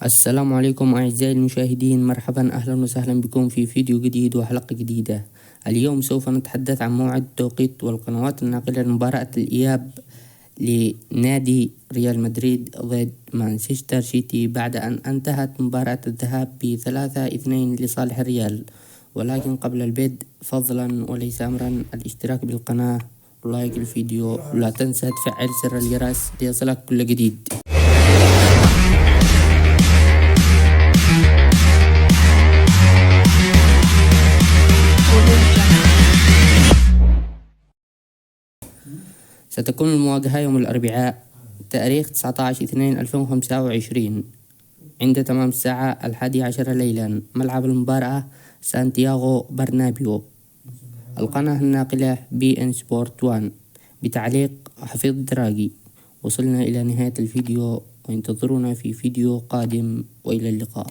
السلام عليكم أعزائي المشاهدين، مرحبا أهلا وسهلا بكم في فيديو جديد وحلقة جديدة. اليوم سوف نتحدث عن موعد التوقيت والقنوات الناقلة لمباراة الإياب لنادي ريال مدريد ضد مانشستر سيتي بعد أن انتهت مباراة الذهاب ب3-2 لصالح الريال. ولكن قبل البدء فضلا وليس أمرا الاشتراك بالقناة ولايك الفيديو، ولا تنسى تفعل زر الجرس ليصلك كل جديد. ستكون المواجهة يوم الأربعاء تاريخ 19/2/2025 عند تمام الساعة 11 ليلا. ملعب المباراة سانتياغو برنابيو. القناة الناقلة BN Sport 1 بتعليق حفيظ دراجي. وصلنا إلى نهاية الفيديو، وانتظرونا في فيديو قادم، وإلى اللقاء.